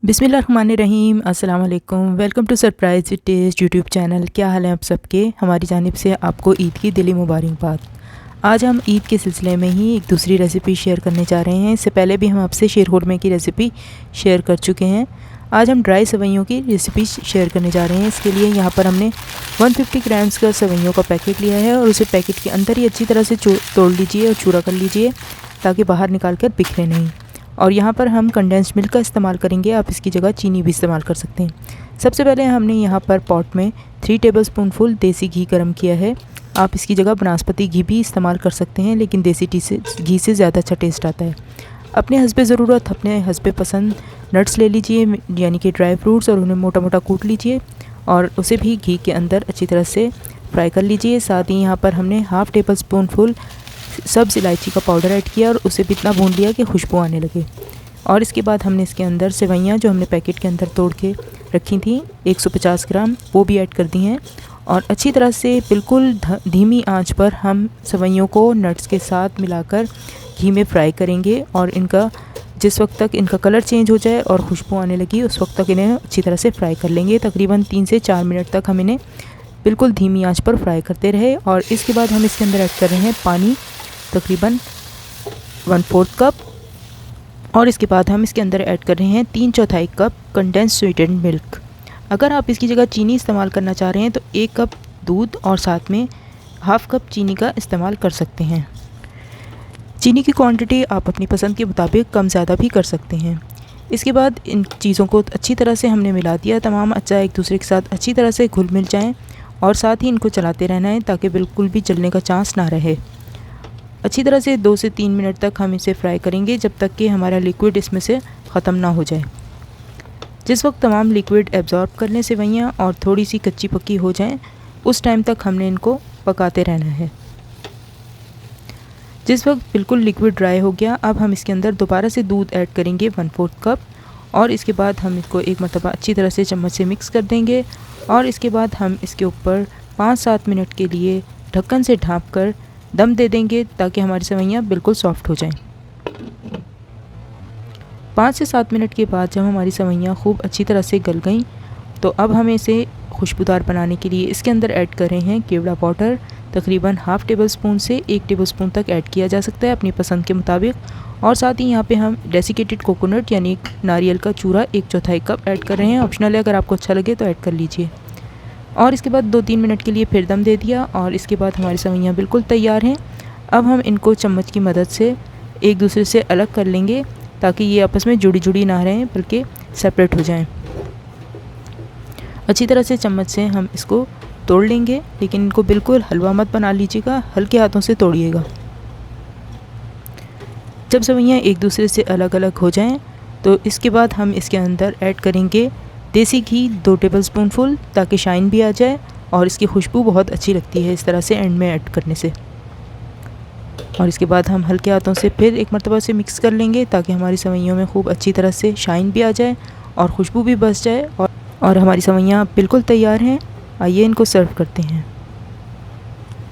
बिस्मिल्लाहिर्रहमानिर्रहीम अस्सलाम वालेकुम। Welcome to surprise test YouTube channel. क्या हाल है आप सबके। हमारी जानिब से आपको ईद की दिली मुबारकबाद। आज हम ईद के सिलसिले में ही एक दूसरी रेसिपी शेयर करने जा रहे हैं। इससे पहले भी हम आपसे शीरखुरमे की रेसिपी शेयर कर चुके हैं। आज हम ड्राई सेवइयों की रेसिपी शेयर करने जा रहे हैं। इसके लिए यहाँ पर हमने 150 ग्राम्स का सेवइयों का पैकेट लिया है और उसे पैकेट के अंदर ही अच्छी तरह से तोड़ लीजिए और चूरा कर लीजिए ताकि बाहर निकाल कर बिखरे नहीं। और यहाँ पर हम कंडेंस्ड मिल्क का इस्तेमाल करेंगे, आप इसकी जगह चीनी भी इस्तेमाल कर सकते हैं। सबसे पहले हमने यहाँ पर पॉट में 3 टेबलस्पूनफुल देसी घी गर्म किया है। आप इसकी जगह बनास्पति घी भी इस्तेमाल कर सकते हैं, लेकिन देसी घी से ज़्यादा अच्छा टेस्ट आता है। अपने हस्बे ज़रूरत, अपने हस्बे पसंद नट्स ले लीजिए, यानी कि ड्राई फ्रूट्स, और उन्हें मोटा मोटा कूट लीजिए और उसे भी घी के अंदर अच्छी तरह से फ्राई कर लीजिए। साथ ही यहाँ पर हमने हाफ़ टेबलस्पूनफुल सब्ज़ इलायची का पाउडर ऐड किया और उसे भी इतना भून लिया कि खुशबू आने लगे। और इसके बाद हमने इसके अंदर सेवइयाँ जो हमने पैकेट के अंदर तोड़ के रखी थी 150 ग्राम, वो भी ऐड कर दी हैं और अच्छी तरह से बिल्कुल धीमी आंच पर हम सेवइयों को नट्स के साथ मिलाकर घी में फ्राई करेंगे। और इनका जिस वक्त तक इनका कलर चेंज हो जाए और खुशबू आने लगी, उस वक्त तक इन्हें अच्छी तरह से फ्राई कर लेंगे। तकरीबन 3 से 4 मिनट तक हम इन्हें बिल्कुल धीमी आंच पर फ्राई करते रहे। और इसके बाद हम इसके अंदर ऐड कर रहे हैं पानी, तकरीबन 1/4 कप। और इसके बाद हम इसके अंदर ऐड कर रहे हैं 3/4 कप कंडेंस्ड स्वीटेंड मिल्क। अगर आप इसकी जगह चीनी इस्तेमाल करना चाह रहे हैं तो 1 कप दूध और साथ में हाफ़ कप चीनी का इस्तेमाल कर सकते हैं। चीनी की क्वांटिटी आप अपनी पसंद के मुताबिक कम ज़्यादा भी कर सकते हैं। इसके बाद इन चीज़ों को अच्छी तरह से हमने मिला दिया, तमाम अच्छा एक दूसरे के साथ अच्छी तरह से घुल मिल जाएँ और साथ ही इनको चलाते रहना है ताकि बिल्कुल भी जलने का चांस ना रहे। अच्छी तरह से 2 से 3 मिनट तक हम इसे फ्राई करेंगे, जब तक कि हमारा लिक्विड इसमें से ख़त्म ना हो जाए। जिस वक्त तमाम लिक्विड एब्जॉर्ब कर लें सेवइयाँ और थोड़ी सी कच्ची पक्की हो जाएं, उस टाइम तक हमने इनको पकाते रहना है। जिस वक्त बिल्कुल लिक्विड ड्राई हो गया, अब हम इसके अंदर दोबारा से दूध ऐड करेंगे 1/4 कप और इसके बाद हम इसको एक मरतबा अच्छी तरह से चम्मच से मिक्स कर देंगे। और इसके बाद हम इसके ऊपर 5-7 मिनट के लिए ढक्कन से ढाँप कर दम दे देंगे ताकि हमारी सेवइयाँ बिल्कुल सॉफ्ट हो जाएं। 5 से 7 मिनट के बाद जब हमारी सेवइयाँ खूब अच्छी तरह से गल गईं, तो अब हमें इसे खुशबूदार बनाने के लिए इसके अंदर ऐड कर रहे हैं केवड़ा पाउडर। तकरीबन हाफ़ टेबलस्पून से 1 टेबलस्पून तक ऐड किया जा सकता है अपनी पसंद के मुताबिक। और साथ ही यहाँ पे हम डेसिकेटेड कोकोनट यानी नारियल का चूरा 1/4 कप ऐड कर रहे हैं। ऑप्शनल है, अगर आपको अच्छा लगे तो ऐड कर लीजिए। और इसके बाद 2-3 मिनट के लिए फिर दम दे दिया और इसके बाद हमारी सेवइयाँ बिल्कुल तैयार हैं। अब हम इनको चम्मच की मदद से एक दूसरे से अलग कर लेंगे ताकि ये आपस में जुड़ी ना रहें बल्कि सेपरेट हो जाएं। अच्छी तरह से चम्मच से हम इसको तोड़ लेंगे, लेकिन इनको बिल्कुल हलवा मत बना लीजिएगा, हल्के हाथों से तोड़िएगा। जब सेवइयाँ एक दूसरे से अलग अलग हो जाएं, तो इसके बाद हम इसके अंदर ऐड करेंगे देसी घी 2 टेबलस्पूनफुल ताकि शाइन भी आ जाए और इसकी खुशबू बहुत अच्छी लगती है इस तरह से एंड में ऐड करने से। और इसके बाद हम हल्के हाथों से फिर एक मरतबा से मिक्स कर लेंगे ताकि हमारी सेवइयों में खूब अच्छी तरह से शाइन भी आ जाए और खुशबू भी बस जाए। और हमारी सेवइयाँ बिल्कुल तैयार हैं। आइए इनको सर्व करते हैं।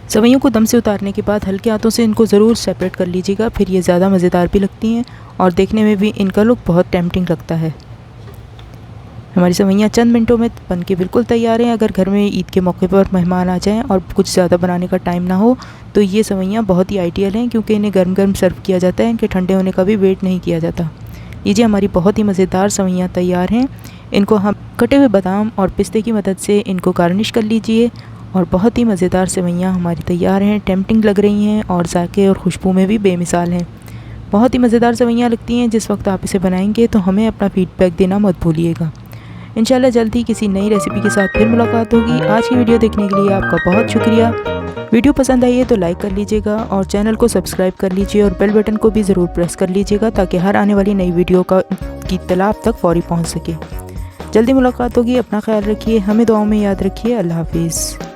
सेवइयों को दम से उतारने के बाद हल्के हाथों से इनको ज़रूर सेपरेट कर लीजिएगा, फिर ये ज़्यादा मज़ेदार भी लगती हैं और देखने में भी इनका लुक बहुत टेम्पटिंग लगता है। हमारी सेवइयाँ चंद मिनटों में बन के बिल्कुल तैयार हैं। अगर घर में ईद के मौके पर मेहमान आ जाएं और कुछ ज़्यादा बनाने का टाइम ना हो तो ये सेवइयाँ बहुत ही आइडियल हैं, क्योंकि इन्हें गर्म गर्म सर्व किया जाता है, इनके ठंडे होने का भी वेट नहीं किया जाता। लीजिए, हमारी बहुत ही मज़ेदार सेवइयाँ तैयार हैं। इनको हम कटे हुए बादाम और पिस्ते की मदद से इनको गार्निश कर लीजिए और बहुत ही मज़ेदार सेवइयाँ हमारी तैयार हैं। टेम्पटिंग लग रही हैं और जायके और खुशबू में भी बेमिसाल हैं। बहुत ही मज़ेदार सेवइयाँ लगती हैं। जिस वक्त आप इसे बनाएंगे तो हमें अपना फीडबैक देना मत भूलिएगा। इंशाल्लाह जल्द ही किसी नई रेसिपी के साथ फिर मुलाकात होगी। आज की वीडियो देखने के लिए आपका बहुत शुक्रिया। वीडियो पसंद आई है तो लाइक कर लीजिएगा और चैनल को सब्सक्राइब कर लीजिए और बेल बटन को भी ज़रूर प्रेस कर लीजिएगा ताकि हर आने वाली नई वीडियो की इत्तला आप तक फ़ौरी पहुँच सके। जल्दी मुलाकात होगी। अपना ख्याल रखिए, हमें दुआओं में याद रखिए। अल्लाह हाफिज़।